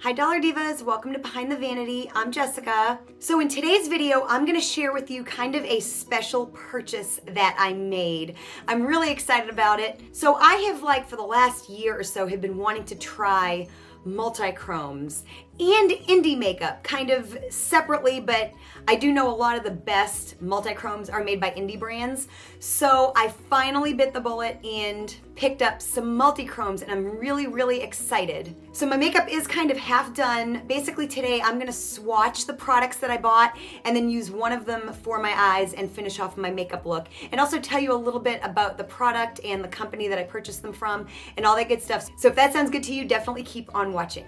Hi Dollar Divas, welcome to Behind the Vanity. I'm Jessica. So in today's video, I'm gonna share with you kind of a special purchase that I made. I'm really excited about it. So I have for the last year or so have been wanting to try multi-chromes and indie makeup kind of separately, but I do know a lot of the best multi-chromes are made by indie brands. So I finally bit the bullet and picked up some multi-chromes and I'm really excited. So my makeup is kind of half done. Basically today I'm gonna swatch the products that I bought and then use one of them for my eyes and finish off my makeup look. And also tell you a little bit about the product and the company that I purchased them from and all that good stuff. So if that sounds good to you, definitely keep on watching.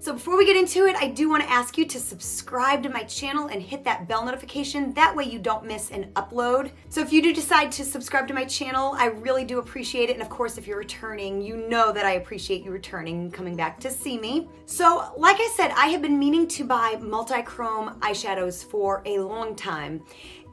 So before we get into it, I do want to ask you to subscribe to my channel and hit that bell notification. That way you don't miss an upload. So if you do decide to subscribe to my channel, I really do appreciate it. And of course, if you're returning, you know that I appreciate you returning and coming back to see me. So like I said, I have been meaning to buy multi-chrome eyeshadows for a long time.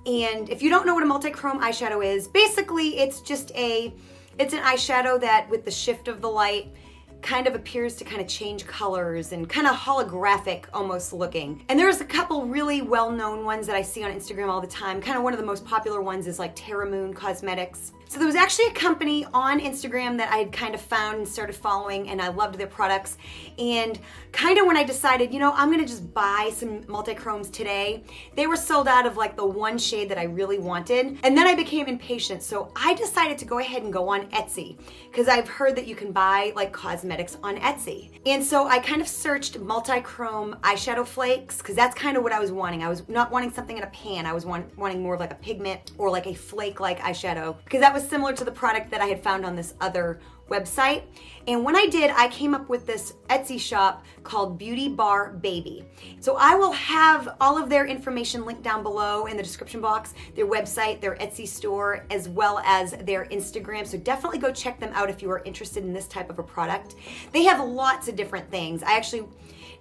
And if you don't know what a multi-chrome eyeshadow is, basically it's an eyeshadow that with the shift of the light, kind of appears to kind of change colors and kind of holographic almost looking. And there's a couple really well-known ones that I see on Instagram all the time. Kind of one of the most popular ones is like Terra Moon Cosmetics. So there was actually a company on Instagram that I had kind of found and started following and I loved their products. And kind of when I decided, you know, I'm gonna just buy some multi-chromes today, they were sold out of like the one shade that I really wanted. And then I became impatient. So I decided to go ahead and go on Etsy because I've heard that you can buy like cosmetics on Etsy. And so I kind of searched multi-chrome eyeshadow flakes because that's kind of what I was wanting. I was not wanting something in a pan. I was wanting more of like a pigment or like a flake-like eyeshadow because that was similar to the product that I had found on this other website. And when I did, I came up with this Etsy shop called beautybarbaby. So I will have all of their information linked down below in the description box, their website, their Etsy store, as well as their Instagram. So definitely go check them out if you are interested in this type of a product. They have lots of different things.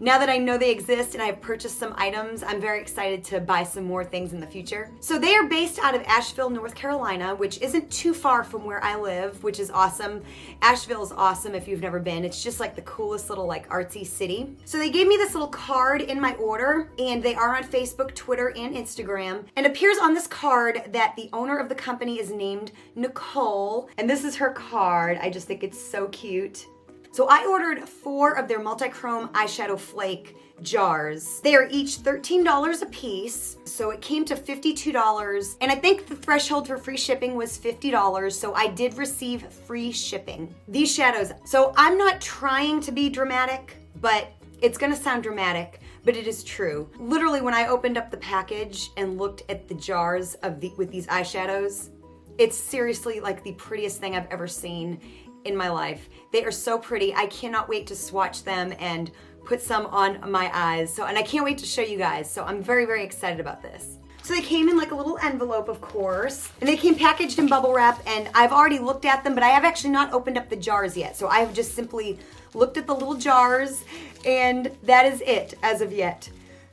Now that I know they exist and I've purchased some items, I'm very excited to buy some more things in the future. So they are based out of Asheville, North Carolina, which isn't too far from where I live, which is awesome. Asheville is awesome if you've never been. It's just like the coolest little like artsy city. So they gave me this little card in my order and they are on Facebook, Twitter, and Instagram. And it appears on this card that the owner of the company is named Nicole. And this is her card. I just think it's so cute. So I ordered 4 of their multi-chrome eyeshadow flake jars. They are each $13 a piece, so it came to $52. And I think the threshold for free shipping was $50, so I did receive free shipping. These shadows, so I'm not trying to be dramatic, but it's gonna sound dramatic, but it is true. Literally, when I opened up the package and looked at the jars with these eyeshadows, it's seriously like the prettiest thing I've ever seen in my life. They are so pretty. I cannot wait to swatch them and put some on my eyes. And I can't wait to show you guys. So I'm very excited about this. So they came in like a little envelope, of course, and they came packaged in bubble wrap, and I've already looked at them, but I have actually not opened up the jars yet. So I have just simply looked at the little jars, and that is it as of yet.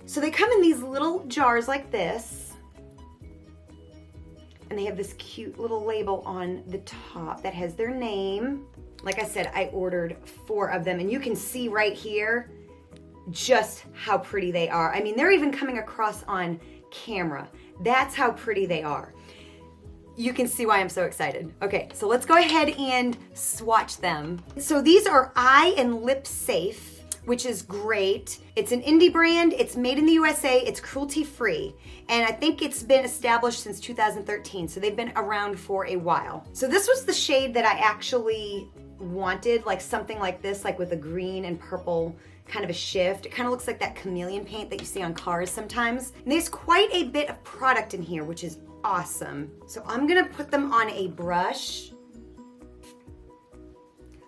So they come in these little jars like this, and they have this cute little label on the top that has their name. Like I said, I ordered 4 of them, and you can see right here just how pretty they are. I mean, they're even coming across on camera. That's how pretty they are. You can see why I'm so excited. Okay, so let's go ahead and swatch them. So these are eye and lip safe, which is great. It's an indie brand, it's made in the USA, it's cruelty-free, and I think it's been established since 2013, so they've been around for a while. So this was the shade that I actually wanted, like something like this, like with a green and purple kind of a shift. It kind of looks like that chameleon paint that you see on cars sometimes. And there's quite a bit of product in here, which is awesome. So I'm gonna put them on a brush.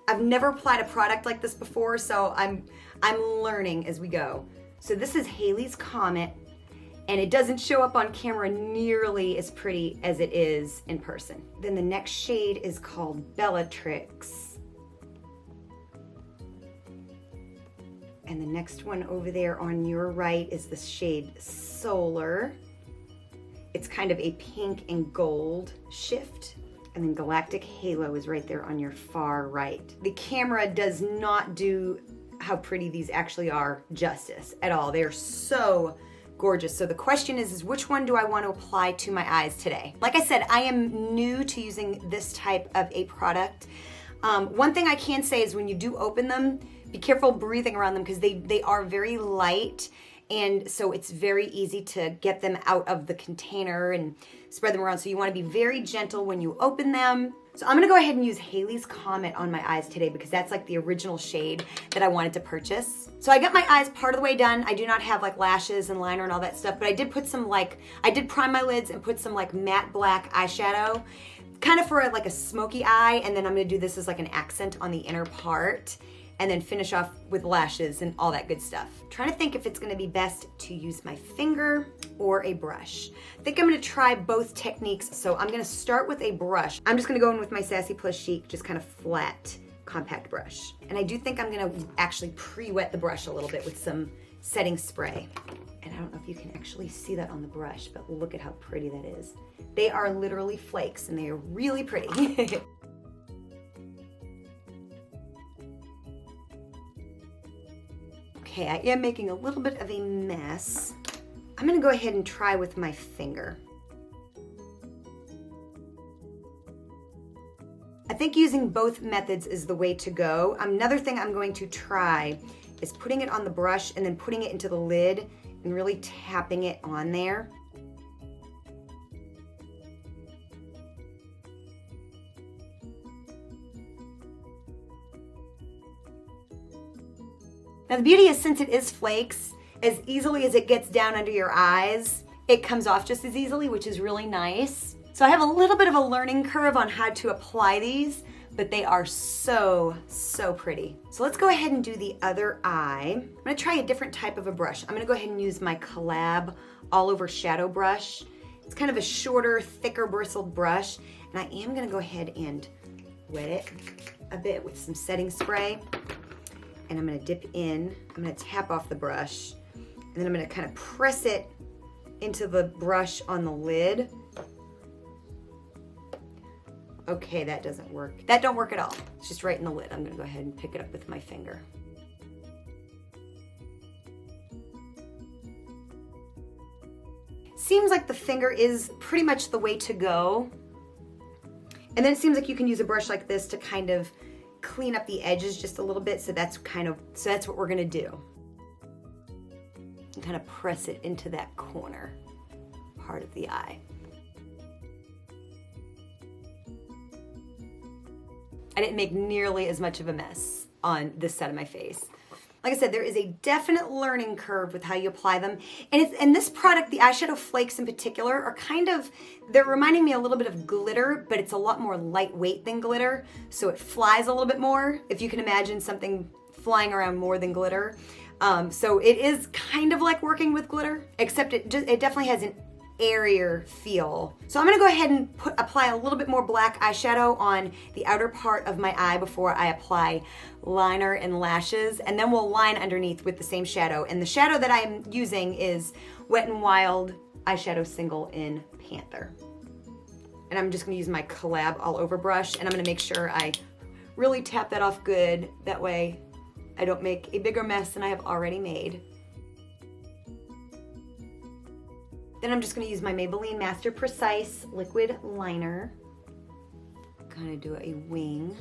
I've never applied a product like this before, so I'm learning as we go. So this is Haley's Comet, and it doesn't show up on camera nearly as pretty as it is in person. Then the next shade is called Bellatrix. And the next one over there on your right is the shade Solar. It's kind of a pink and gold shift. And then Galactic Halo is right there on your far right. The camera does not do how pretty these actually are justice at all. They are so gorgeous. So the question is which one do I want to apply to my eyes today? Like I said, I am new to using this type of a product. One thing I can say is when you do open them, be careful breathing around them because they are very light. And so it's very easy to get them out of the container and spread them around. So you want to be very gentle when you open them. So I'm going to go ahead and use Haley's Comet on my eyes today because that's like the original shade that I wanted to purchase. So I got my eyes part of the way done. I do not have like lashes and liner and all that stuff, but I did put some I did prime my lids and put some like matte black eyeshadow, kind of for like a smoky eye. And then I'm going to do this as like an accent on the inner part. And then finish off with lashes and all that good stuff. Trying to think if it's gonna be best to use my finger or a brush. I think I'm gonna try both techniques, so I'm gonna start with a brush. I'm just gonna go in with my Sassy Plus Chic, just kind of flat, compact brush. And I do think I'm gonna actually pre-wet the brush a little bit with some setting spray. And I don't know if you can actually see that on the brush, but look at how pretty that is. They are literally flakes and they are really pretty. Okay, I am making a little bit of a mess. I'm gonna go ahead and try with my finger. I think using both methods is the way to go. Another thing I'm going to try is putting it on the brush and then putting it into the lid and really tapping it on there. Now the beauty is, since it is flakes, as easily as it gets down under your eyes, it comes off just as easily, which is really nice. So I have a little bit of a learning curve on how to apply these, but they are so, so pretty. So let's go ahead and do the other eye. I'm gonna try a different type of a brush. I'm gonna go ahead and use my Collab All Over Shadow brush. It's kind of a shorter, thicker bristled brush, and I am gonna go ahead and wet it a bit with some setting spray. And I'm gonna dip in, I'm gonna tap off the brush, and then I'm gonna kind of press it into the brush on the lid. Okay, that doesn't work. That don't work at all. It's just right in the lid. I'm gonna go ahead and pick it up with my finger. Seems like the finger is pretty much the way to go. And then it seems like you can use a brush like this to kind of clean up the edges just a little bit, so that's what we're gonna do. And kind of press it into that corner part of the eye. I didn't make nearly as much of a mess on this side of my face. Like I said, there is a definite learning curve with how you apply them. And this product, the eyeshadow flakes in particular, are they're reminding me a little bit of glitter, but it's a lot more lightweight than glitter, so it flies a little bit more, if you can imagine something flying around more than glitter. So it is kind of like working with glitter, except it definitely has an airier feel. So I'm gonna go ahead and apply a little bit more black eyeshadow on the outer part of my eye before I apply liner and lashes, and then we'll line underneath with the same shadow. And the shadow that I'm using is Wet n Wild eyeshadow single in Panther. And I'm just gonna use my Collab All Over brush, and I'm gonna make sure I really tap that off good. That way I don't make a bigger mess than I have already made. Then I'm just gonna use my Maybelline Master Precise liquid liner. Kind of do a wing.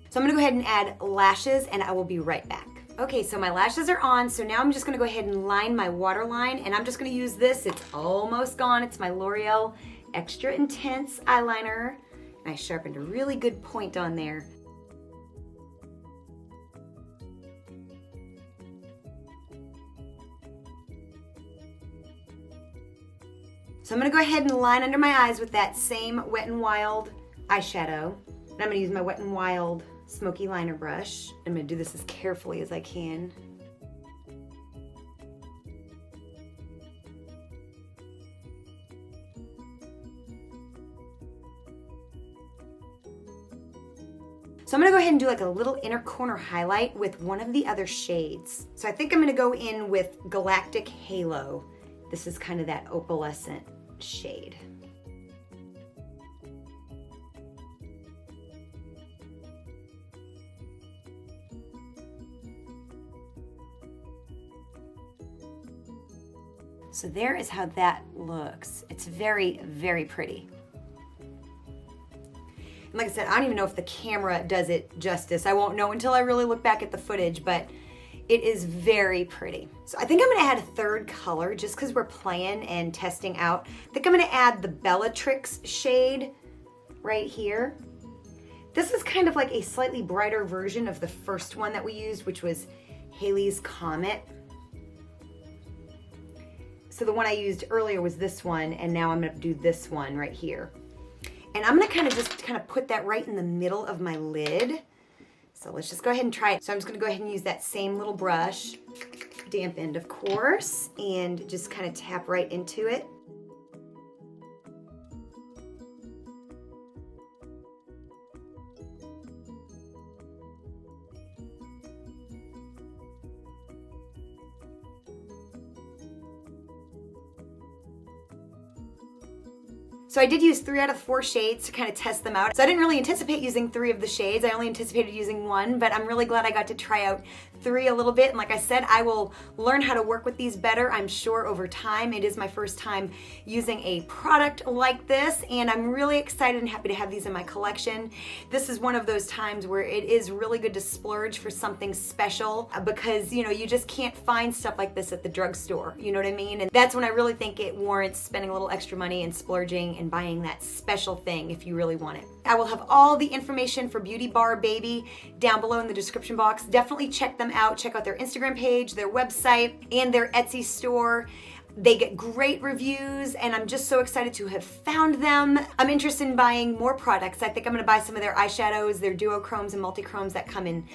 So I'm gonna go ahead and add lashes, and I will be right back. Okay, so my lashes are on, so now I'm just gonna go ahead and line my waterline, and I'm just gonna use this. It's almost gone. It's my L'Oreal Extra Intense eyeliner, and I sharpened a really good point on there. So I'm gonna go ahead and line under my eyes with that same Wet n Wild eyeshadow. And I'm gonna use my Wet n Wild smoky liner brush. I'm gonna do this as carefully as I can. So I'm gonna go ahead and do like a little inner corner highlight with one of the other shades. So I think I'm gonna go in with Galactic Halo. This is kind of that opalescent shade. So there is how that looks. It's very, very pretty. And like I said, I don't even know if the camera does it justice. I won't know until I really look back at the footage, but it is very pretty. So I think I'm gonna add a third color just because we're playing and testing out. I think I'm gonna add the Bellatrix shade right here. This is kind of like a slightly brighter version of the first one that we used, which was Haley's Comet. So the one I used earlier was this one, and now I'm gonna do this one right here. And I'm gonna just put that right in the middle of my lid. So let's just go ahead and try it. So I'm just gonna go ahead and use that same little brush, dampened of course, and just kind of tap right into it. So I did use 3 out of 4 shades to kind of test them out. So I didn't really anticipate using 3 of the shades. I only anticipated using 1, but I'm really glad I got to try out 3 a little bit. And like I said, I will learn how to work with these better, I'm sure, over time. It is my first time using a product like this, and I'm really excited and happy to have these in my collection. This is one of those times where it is really good to splurge for something special because, you know, you just can't find stuff like this at the drugstore, you know what I mean? And that's when I really think it warrants spending a little extra money and splurging and buying that special thing if you really want it. I will have all the information for beautybarbaby down below in the description box. Definitely check them out. Check out their Instagram page, their website, and their Etsy store. They get great reviews, and I'm just so excited to have found them. I'm interested in buying more products. I think I'm gonna buy some of their eyeshadows, their duochromes and multichromes that come in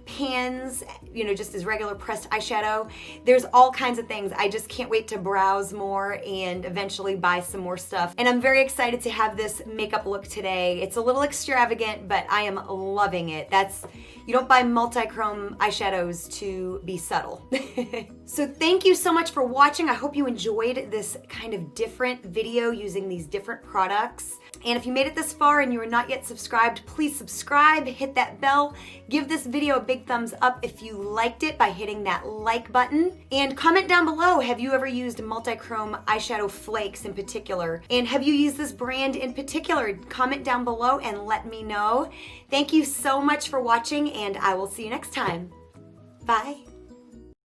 pans, you know, just as regular pressed eyeshadow. There's all kinds of things. I just can't wait to browse more and eventually buy some more stuff. And I'm very excited to have this makeup look today. It's a little extravagant, but I am loving it. You don't buy multi-chrome eyeshadows to be subtle. So thank you so much for watching. I hope you enjoyed this kind of different video using these different products. And if you made it this far and you are not yet subscribed, please subscribe, hit that bell, give this video a big thumbs up if you liked it by hitting that like button, and comment down below, have you ever used multi-chrome eyeshadow flakes in particular? And have you used this brand in particular? Comment down below and let me know. Thank you so much for watching, and I will see you next time. Bye.